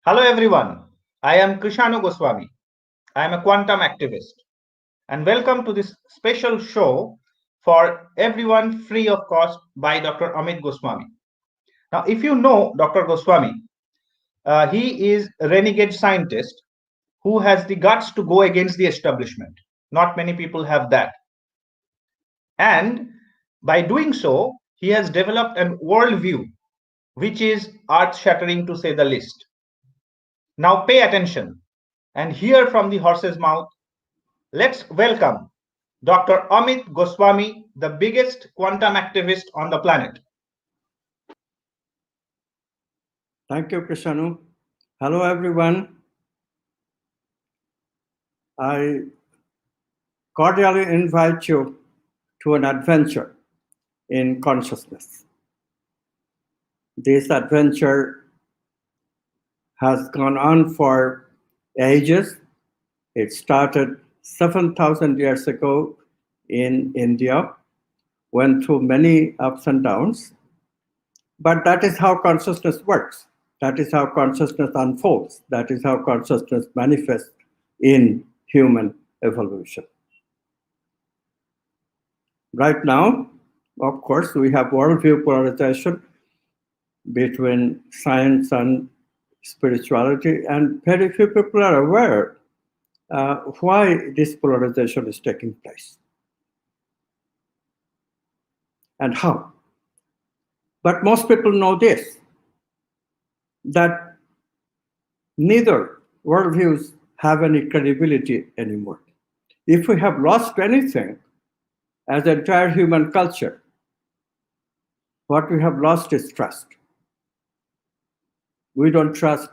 Hello everyone, I am Krishanu Goswami. I am a quantum activist and welcome to this special show for everyone free of cost by Dr. Amit Goswami. Now, if you know Dr. Goswami, he is a renegade scientist who has the guts to go against the establishment. Not many people have that. And by doing so, he has developed a worldview which is earth shattering to say the least. Now, pay attention and hear from the horse's mouth. Let's welcome Dr. Amit Goswami, the biggest quantum activist on the planet. Thank you, Krishanu. Hello, everyone. I cordially invite you to an adventure in consciousness. This adventure has gone on for ages. It started 7,000 years ago in India, went through many ups and downs, but that is how consciousness works. That is how consciousness unfolds. That is how consciousness manifests in human evolution. Right now, of course, we have worldview polarization between science and spirituality, and very few people are aware why this polarization is taking place and how. But most people know this, that neither worldviews have any credibility anymore. If we have lost anything as the entire human culture, what we have lost is trust. We don't trust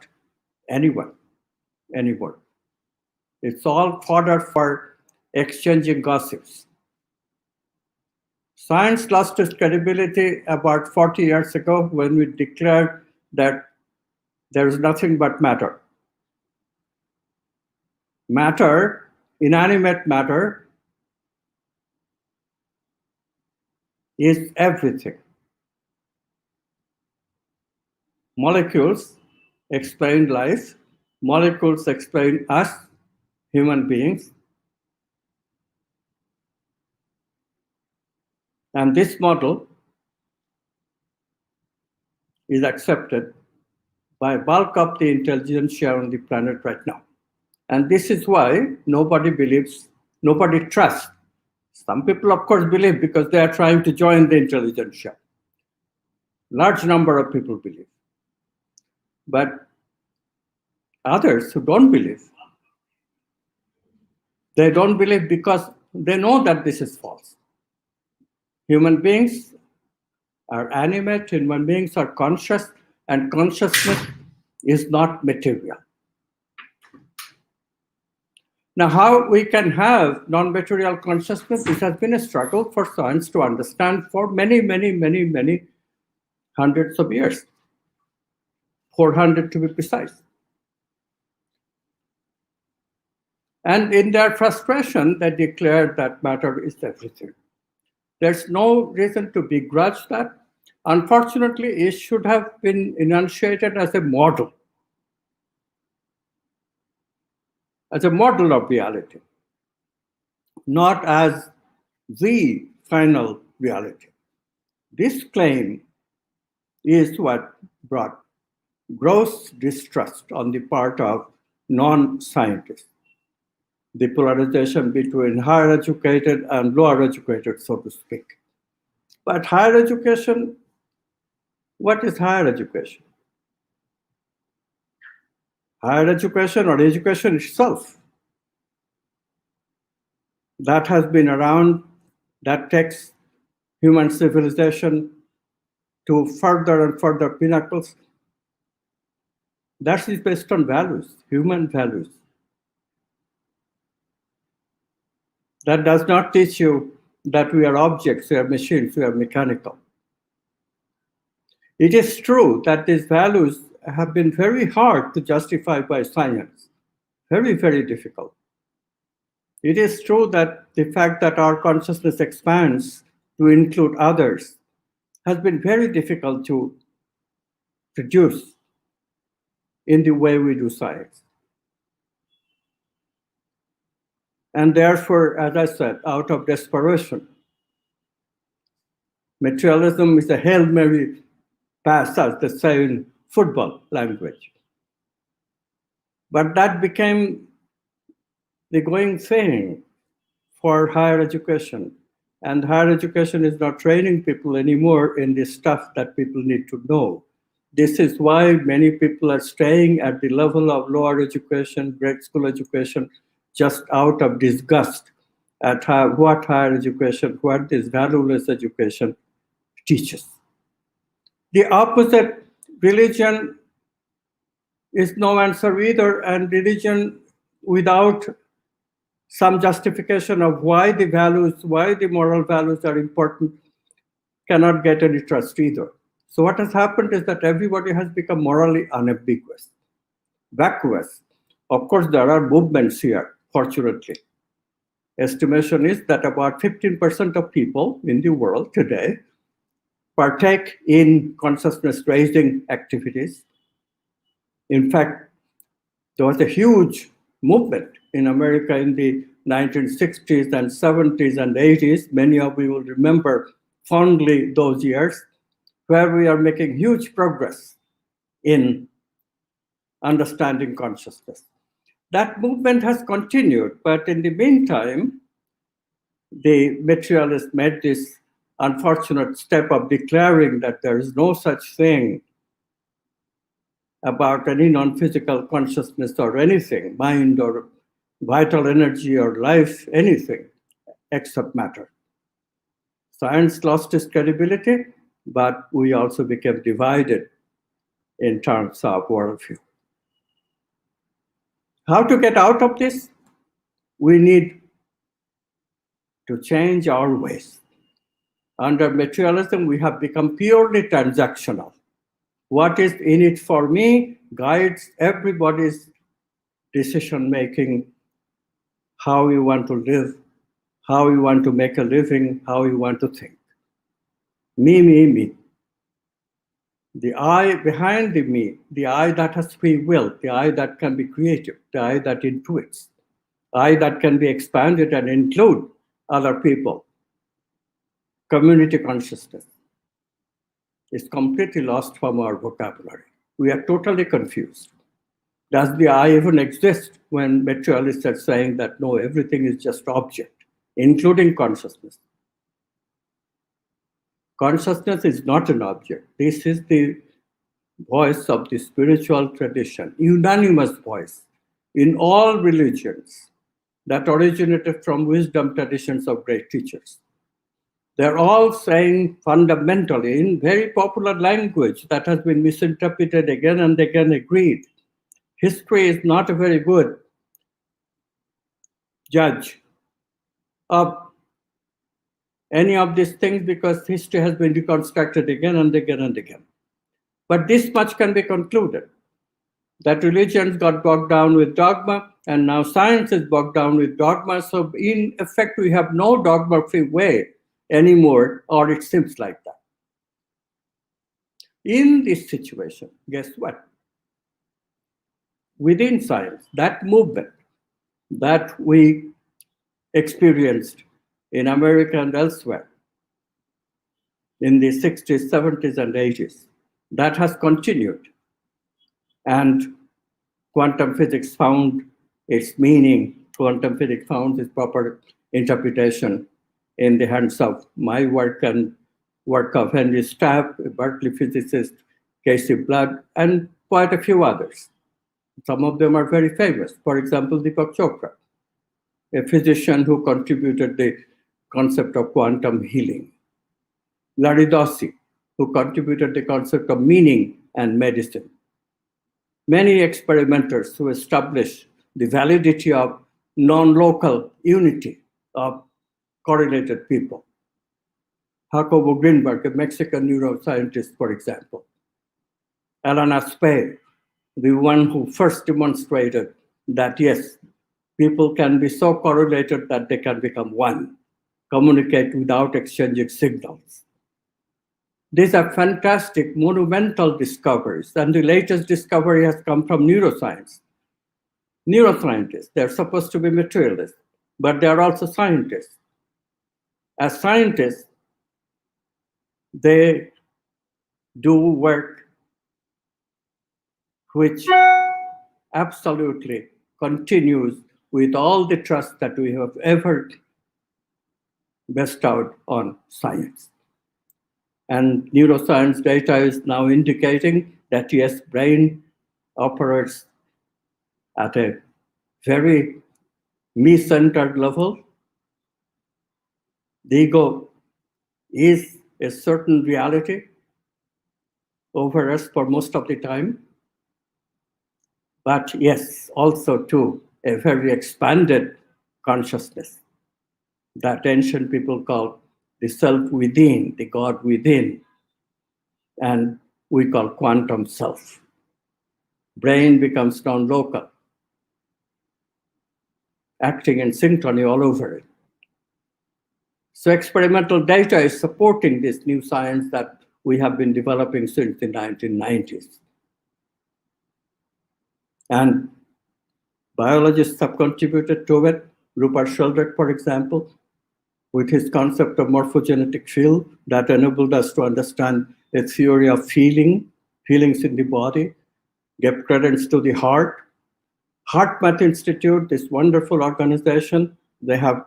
anyone anymore. It's all fodder for exchanging gossips. Science lost its credibility about 40 years ago when we declared that there is nothing but matter. Matter, inanimate matter, is everything. Molecules explain life, molecules explain us, human beings. And this model is accepted by bulk of the intelligentsia on the planet right now. And this is why nobody believes, nobody trusts. Some people, of course, believe because they are trying to join the intelligentsia. Large number of people believe. But others who don't believe, they don't believe because they know that this is false. Human beings are animate, human beings are conscious, and consciousness is not material. Now, how we can have non-material consciousness, this has been a struggle for science to understand for many hundreds of years, 400 to be precise. And in their frustration, they declared that matter is everything. There's no reason to begrudge that. Unfortunately, it should have been enunciated as a model of reality, not as the final reality. This claim is what brought gross distrust on the part of non-scientists. The polarization between higher educated and lower educated, so to speak. But higher education, what is higher education? Higher education or education itself, that has been around, that takes human civilization to further and further pinnacles. That is based on values, human values. That does not teach you that we are objects, we are machines, we are mechanical. It is true that these values have been very hard to justify by science, very difficult. It is true that the fact that our consciousness expands to include others has been very difficult to produce. in the way we do science. And therefore, as I said, out of desperation, materialism is a Hail Mary pass, as they say in football language. But that became the going thing for higher education. And higher education is not training people anymore in the stuff that people need to know. This is why many people are staying at the level of lower education, grade school education, just out of disgust at what higher education, what this valueless education teaches. The opposite, religion, is no answer either, and religion without some justification of why the values, why the moral values are important, cannot get any trust either. So what has happened is that everybody has become morally unambiguous, vacuous. Of course, there are movements here, fortunately. Estimation is that about 15% of people in the world today partake in consciousness raising activities. In fact, there was a huge movement in America in the 1960s and 70s and 80s. Many of you will remember fondly those years, where we are making huge progress in understanding consciousness. That movement has continued, but in the meantime, the materialists made this unfortunate step of declaring that there is no such thing about any non-physical consciousness or anything, mind or vital energy or life, anything except matter. Science lost its credibility, but we also became divided in terms of worldview. How to get out of this? We need to change our ways. Under materialism, we have become purely transactional. What is in it for me guides everybody's decision making, how you want to live, how you want to make a living, how you want to think. Me, me, me. The I behind the me, the I that has free will, the I that can be creative, the I that intuits, I that can be expanded and include other people. Community consciousness is completely lost from our vocabulary. We are totally confused. Does the I even exist when materialists are saying that no, everything is just object, including consciousness? Consciousness is not an object. This is the voice of the spiritual tradition, unanimous voice in all religions that originated from wisdom traditions of great teachers. They're all saying fundamentally in very popular language that has been misinterpreted again and again, agreed. History is not a very good judge of any of these things because history has been reconstructed again and again and again. But this much can be concluded, that religions got bogged down with dogma, and now science is bogged down with dogma. So in effect, we have no dogma-free way anymore, or it seems like that. In this situation, guess what? Within science, that movement that we experienced in America and elsewhere in the 60s, 70s, and 80s, that has continued. And quantum physics found its meaning, quantum physics found its proper interpretation in the hands of my work and work of Henry Stapp, a Berkeley physicist, Casey Blood, and quite a few others. Some of them are very famous. For example, Deepak Chopra, a physician who contributed the concept of quantum healing. Larry Dossey, who contributed the concept of meaning and medicine. Many experimenters who established the validity of non-local unity of correlated people. Jacobo Greenberg, a Mexican neuroscientist, for example. Alan Aspect, the one who first demonstrated that, yes, people can be so correlated that they can become one, communicate without exchanging signals. These are fantastic, monumental discoveries, and the latest discovery has come from neuroscience. Neuroscientists, they're supposed to be materialists, but they are also scientists. As scientists, they do work which absolutely continues with all the trust that we have ever bestowed on science. And neuroscience data is now indicating that yes, brain operates at a very me-centered level. The ego is a certain reality over us for most of the time, but yes, also too, a very expanded consciousness that ancient people call the self within, the God within, and we call quantum self. Brain becomes non-local, acting in synchrony all over it. So experimental data is supporting this new science that we have been developing since the 1990s. And biologists have contributed to it. Rupert Sheldrake, for example, with his concept of morphogenetic field that enabled us to understand a theory of feelings in the body, gave credence to the heart. HeartMath Institute, this wonderful organization, they have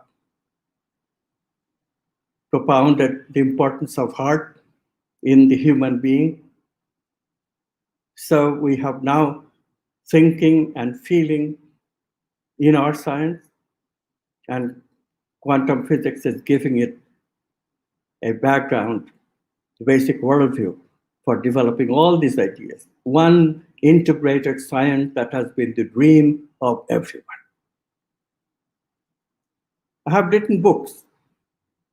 propounded the importance of heart in the human being. So we have now thinking and feeling in our science, and quantum physics is giving it a background, basic worldview for developing all these ideas. One integrated science that has been the dream of everyone. I have written books.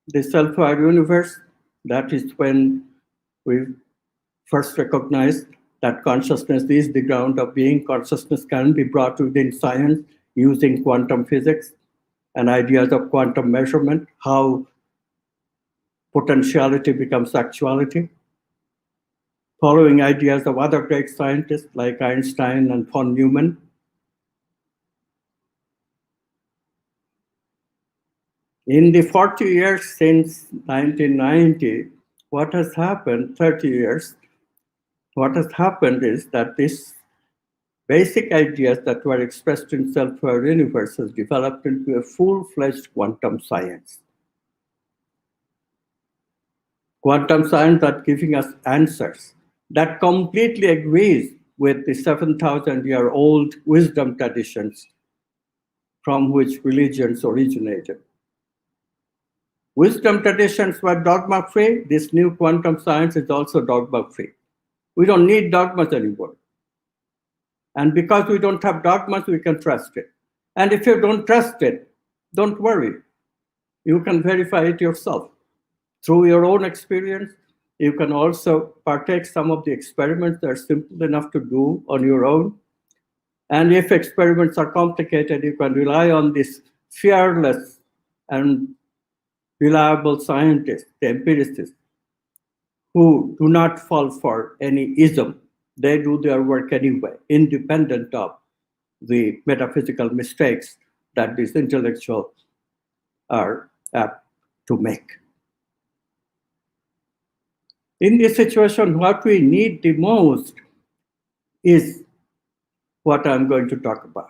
The Self-Aware Universe, that is when we first recognized that consciousness is the ground of being. Consciousness can be brought within science using quantum physics and ideas of quantum measurement, how potentiality becomes actuality. Following ideas of other great scientists like Einstein and von Neumann. In the 40 years since 1990, what has happened, 30 years, what has happened is that these basic ideas that were expressed in self-aware universe has developed into a full-fledged quantum science. Quantum science that giving us answers that completely agrees with the 7,000-year-old wisdom traditions from which religions originated. Wisdom traditions were dogma-free. This new quantum science is also dogma-free. We don't need dogmas anymore. And because we don't have dogmas, we can trust it. And if you don't trust it, don't worry. You can verify it yourself. Through your own experience, you can also partake some of the experiments that are simple enough to do on your own. And if experiments are complicated, you can rely on this fearless and reliable scientists, the empiricists, who do not fall for any ism. They do their work anyway, independent of the metaphysical mistakes that these intellectuals are apt to make. In this situation, what we need the most is what I'm going to talk about.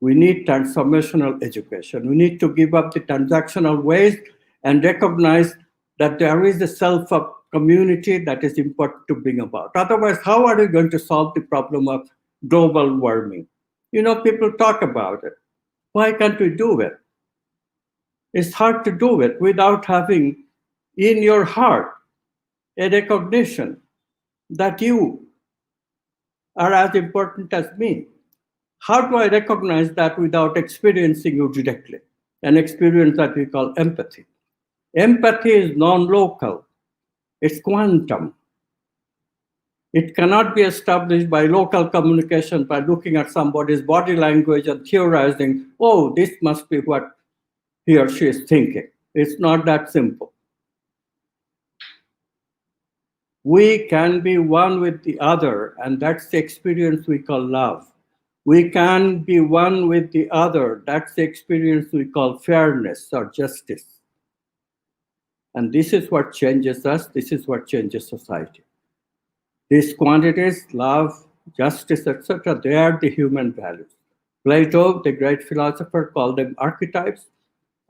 We need transformational education. We need to give up the transactional ways and recognize that there is a self of community that is important to bring about. Otherwise, how are we going to solve the problem of global warming? You know, people talk about it. Why can't we do it? It's hard to do it without having in your heart a recognition that you are as important as me. How do I recognize that without experiencing you directly? An experience that we call empathy. Empathy is non-local. It's quantum. It cannot be established by local communication, by looking at somebody's body language and theorizing, oh, this must be what he or she is thinking. It's not that simple. We can be one with the other, and that's the experience we call love. We can be one with the other, that's the experience we call fairness or justice. And this is what changes us, this is what changes society. These quantities, love, justice, etc., they are the human values. Plato, the great philosopher, called them archetypes,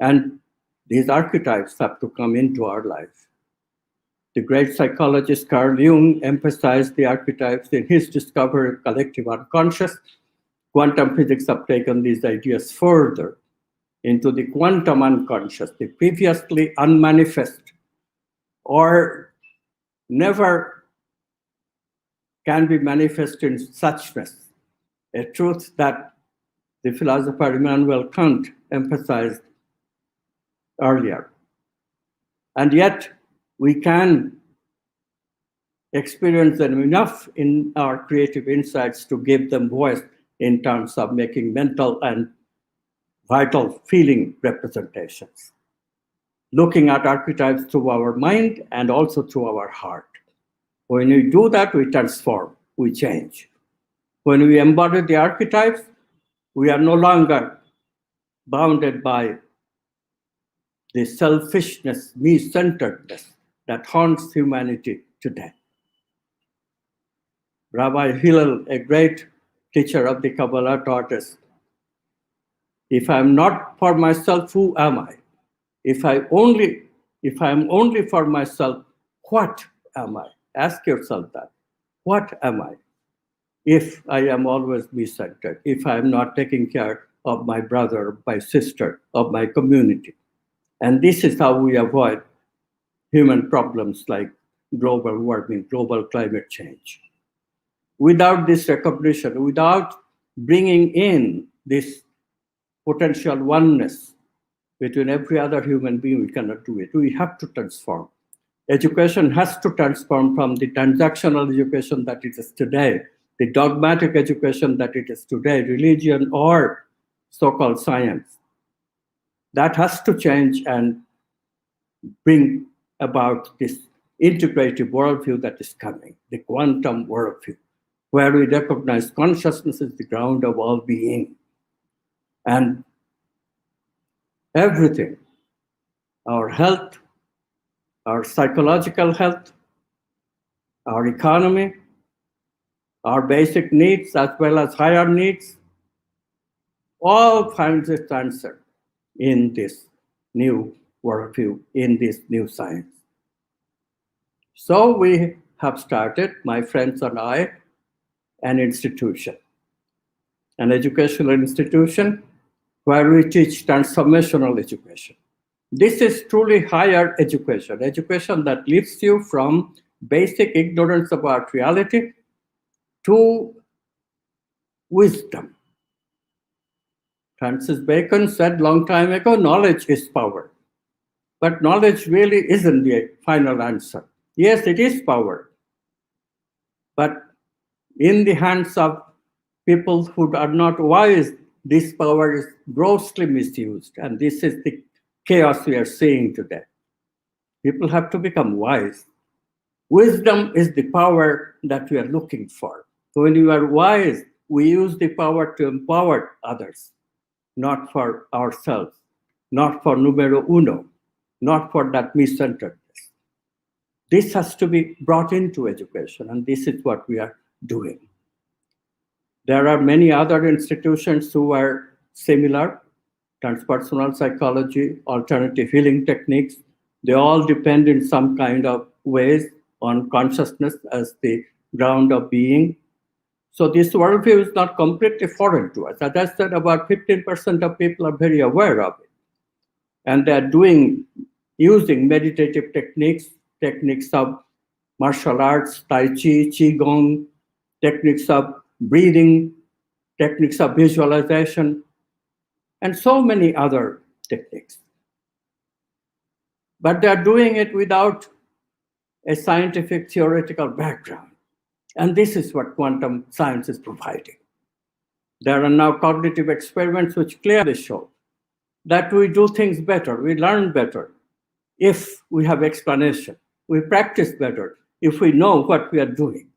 and these archetypes have to come into our life. The great psychologist Carl Jung emphasized the archetypes in his discovery of collective unconscious. Quantum physics have taken these ideas further into the quantum unconscious, the previously unmanifest or never can be manifest in suchness, a truth that the philosopher Immanuel Kant emphasized earlier. And yet, we can experience them enough in our creative insights to give them voice in terms of making mental and vital feeling representations, looking at archetypes through our mind and also through our heart. When we do that, we transform, we change. When we embody the archetypes, we are no longer bounded by the selfishness, me-centeredness that haunts humanity today. Rabbi Hillel, a great teacher of the Kabbalah, taught us, if I'm not for myself, who am I? If I'm only for myself, what am I? Ask yourself that. What am I? If I am always me-centered, if I am not taking care of my brother, my sister, of my community. And this is how we avoid human problems like global warming, global climate change. Without this recognition, without bringing in this potential oneness between every other human being, we cannot do it. We have to transform. Education has to transform from the transactional education that it is today, the dogmatic education that it is today, religion or so-called science. That has to change and bring about this integrative worldview that is coming, the quantum worldview, where we recognize consciousness is the ground of all being. And everything, our health, our psychological health, our economy, our basic needs as well as higher needs, all finds its answer in this new worldview, in this new science. So we have started, my friends and I, an institution, an educational institution where we teach transformational education. This is truly higher education, education that lifts you from basic ignorance about reality to wisdom. Francis Bacon said long time ago, knowledge is power. But knowledge really isn't the final answer. Yes, it is power. But in the hands of people who are not wise, this power is grossly misused. And this is the chaos we are seeing today. People have to become wise. Wisdom is the power that we are looking for. So when you are wise, we use the power to empower others, not for ourselves, not for numero uno, not for that me-centeredness. This has to be brought into education, and this is what we are doing. There are many other institutions who are similar, transpersonal psychology, alternative healing techniques. They all depend in some kind of ways on consciousness as the ground of being. So this worldview is not completely foreign to us. As I said, about 15% of people are very aware of it. And they're using meditative techniques of martial arts, Tai Chi, Qigong, techniques of breathing, techniques of visualization, and so many other techniques. But they're doing it without a scientific theoretical background. And this is what quantum science is providing. There are now cognitive experiments which clearly show that we do things better, we learn better if we have explanation, we practice better if we know what we are doing.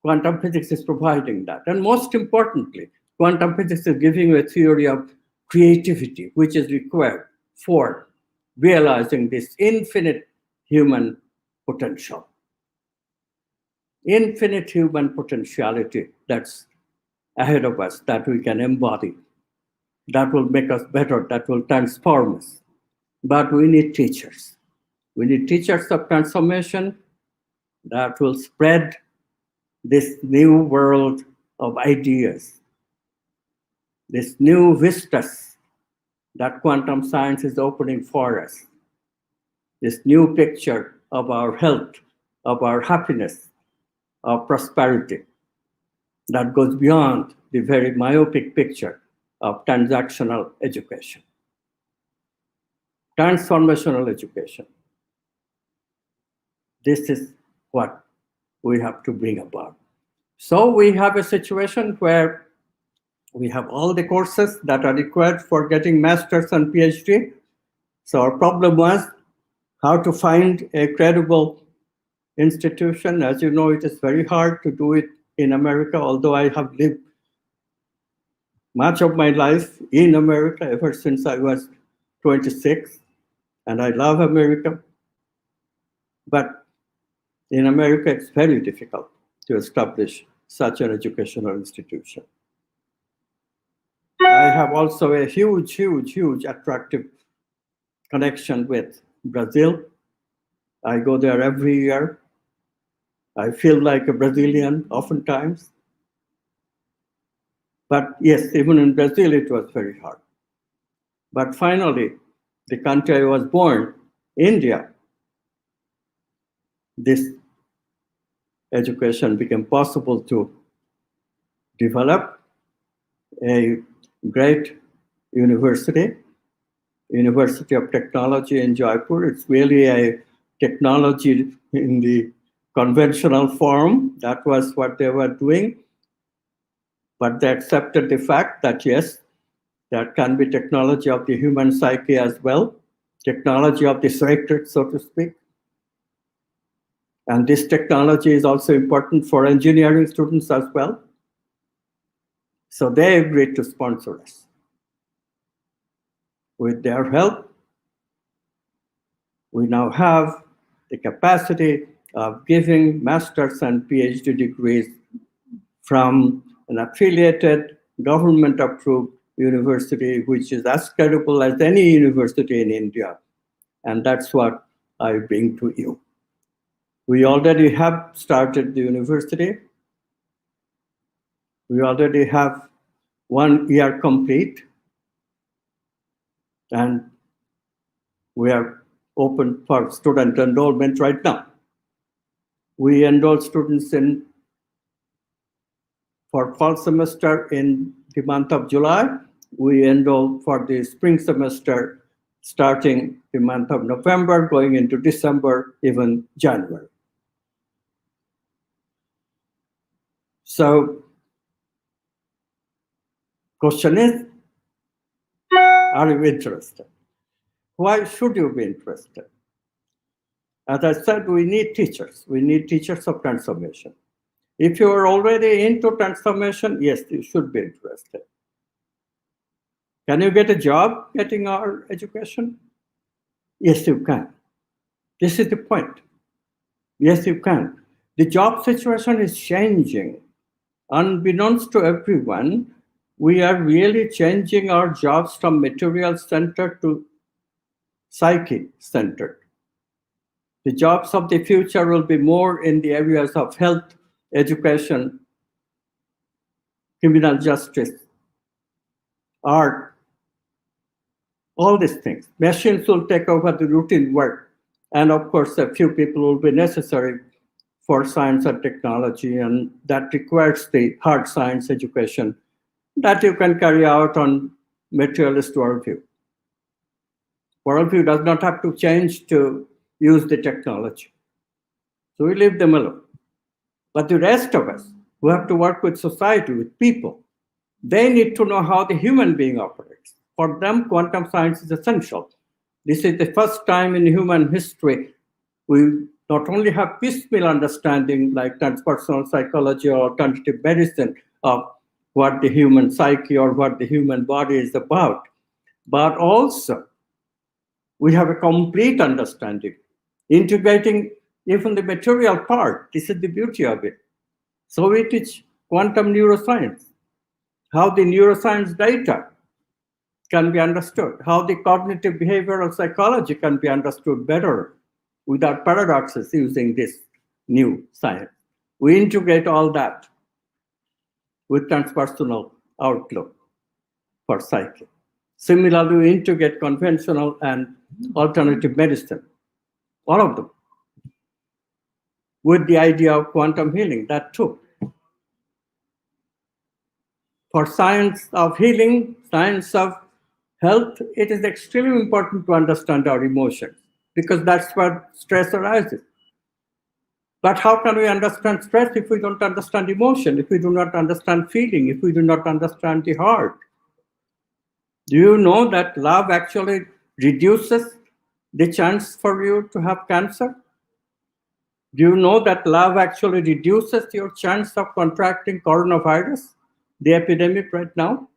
Quantum physics is providing that. And most importantly, quantum physics is giving you a theory of creativity, which is required for realizing this infinite human potential. Infinite human potentiality that's ahead of us that we can embody, that will make us better, that will transform us. But we need teachers. We need teachers of transformation that will spread this new world of ideas, this new vistas that quantum science is opening for us, this new picture of our health, of our happiness, of prosperity that goes beyond the very myopic picture of transactional education, transformational education. This is what we have to bring about. So we have a situation where we have all the courses that are required for getting master's and PhD. So our problem was how to find a credible institution. As you know, it is very hard to do it in America, although I have lived much of my life in America ever since I was 26, and I love America. But in America, it's very difficult to establish such an educational institution. I have also a huge attractive connection with Brazil. I go there every year. I feel like a Brazilian oftentimes. But yes, even in Brazil, it was very hard. But finally, the country I was born, India, this education became possible to develop a great university, University of Technology in Jaipur. It's really a technology in the conventional form. That was what they were doing. But they accepted the fact that yes, there can be technology of the human psyche as well, technology of the sacred, so to speak. And this technology is also important for engineering students as well. So they agreed to sponsor us. With their help, we now have the capacity of giving master's and PhD degrees from an affiliated, government-approved university, which is as credible as any university in India. And that's what I bring to you. We already have started the university. We already have 1 year complete. And we are open for student enrollment right now. We enroll students for fall semester in the month of July. We enroll for the spring semester starting the month of November, going into December, even January. So, question is, are you interested? Why should you be interested? As I said, we need teachers. We need teachers of transformation. If you are already into transformation, yes, you should be interested. Can you get a job getting our education? Yes, you can. This is the point. Yes, you can. The job situation is changing. Unbeknownst to everyone, we are really changing our jobs from material-centered to psyche-centered. The jobs of the future will be more in the areas of health, education, criminal justice, art, all these things. Machines will take over the routine work. And of course, a few people will be necessary for science and technology, and that requires the hard science education that you can carry out on materialist worldview. Worldview does not have to change to use the technology. So we leave them alone. But the rest of us who have to work with society, with people, they need to know how the human being operates. For them, quantum science is essential. This is the first time in human history we not only have piecemeal understanding like transpersonal psychology or alternative medicine of what the human psyche or what the human body is about, but also we have a complete understanding, integrating even the material part. This is the beauty of it. So we teach quantum neuroscience, how the neuroscience data can be understood, how the cognitive behavioral psychology can be understood better without paradoxes using this new science. We integrate all that with transpersonal outlook for psyche. Similarly, we integrate conventional and alternative medicine, all of them, with the idea of quantum healing, that too. For science of healing, science of health, it is extremely important to understand our emotions because that's where stress arises. But how can we understand stress if we don't understand emotion, if we do not understand feeling, if we do not understand the heart? Do you know that love actually reduces the chance for you to have cancer? Do you know that love actually reduces your chance of contracting coronavirus, the epidemic right now?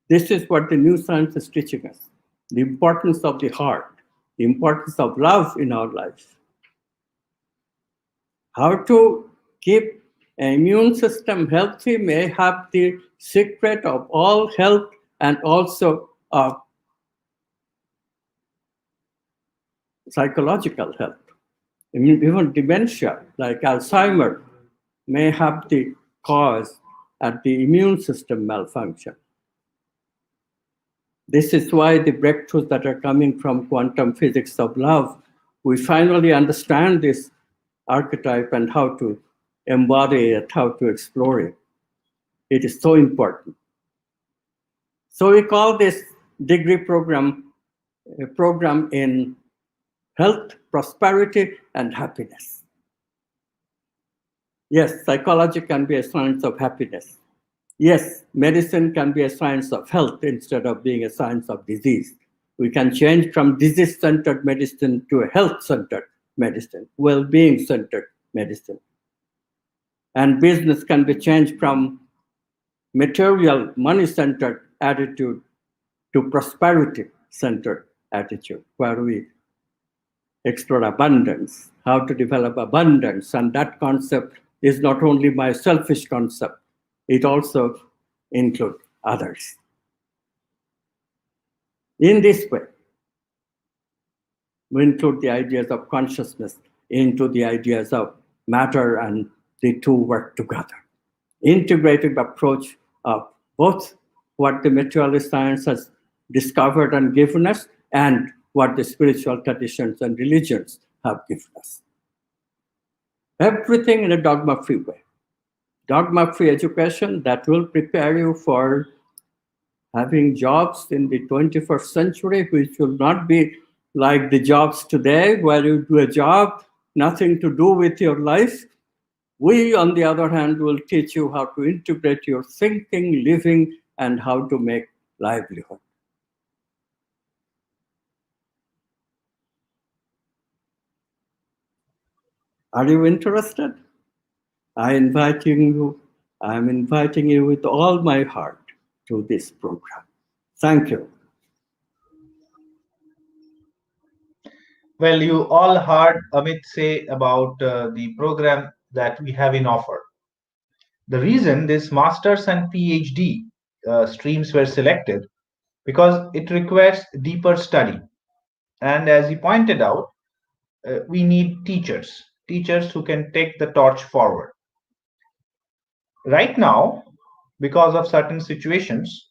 This is what the new science is teaching us, the importance of the heart, the importance of love in our lives. How to keep an immune system healthy may have the secret of all health and also of psychological health. Even dementia, like Alzheimer, may have the cause at the immune system malfunction. This is why the breakthroughs that are coming from quantum physics of love, we finally understand this archetype and how to embody it, how to explore it. It is so important. So we call this degree program a program in health, prosperity, and happiness. Yes, psychology can be a science of happiness. Yes, medicine can be a science of health instead of being a science of disease. We can change from disease-centered medicine to a health-centered medicine, well-being-centered medicine. And business can be changed from material, money-centered attitude to prosperity-centered attitude, where we explore abundance, how to develop abundance. And that concept is not only my selfish concept, it also includes others. In this way, we include the ideas of consciousness into the ideas of matter, and the two work together. Integrative approach of both what the materialist science has discovered and given us and what the spiritual traditions and religions have given us. Everything in a dogma-free way. Dogma-free education that will prepare you for having jobs in the 21st century, which will not be like the jobs today, where you do a job, nothing to do with your life. We, on the other hand, will teach you how to integrate your thinking, living, and how to make livelihood. Are you interested? I am inviting you with all my heart to this program. Thank you. Well, you all heard Amit say about the program that we have in offer. The reason this master's and PhD streams were selected because it requires deeper study. And as he pointed out, we need teachers who can take the torch forward. Right now, because of certain situations,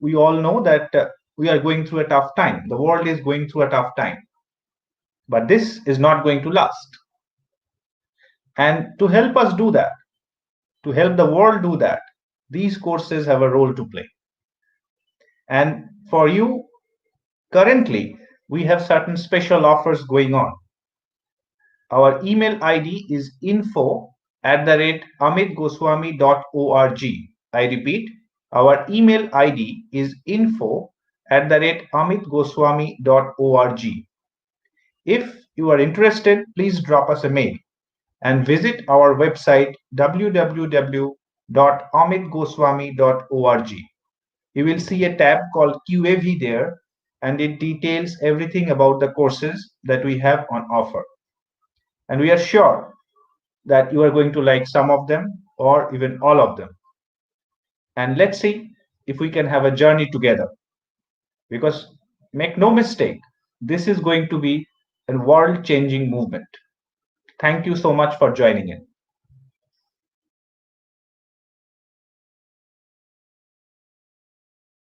we all know that we are going through a tough time. The world is going through a tough time. But this is not going to last. And to help us do that, to help the world do that, these courses have a role to play. And for you, currently, we have certain special offers going on. Our email ID is info@amitgoswami.org. I repeat, our email ID is info@amitgoswami.org. If you are interested, please drop us a mail and visit our website www.amitgoswami.org. You will see a tab called QAV there, and it details everything about the courses that we have on offer. And we are sure that you are going to like some of them or even all of them. And let's see if we can have a journey together. Because make no mistake, this is going to be a world changing movement. Thank you so much for joining in.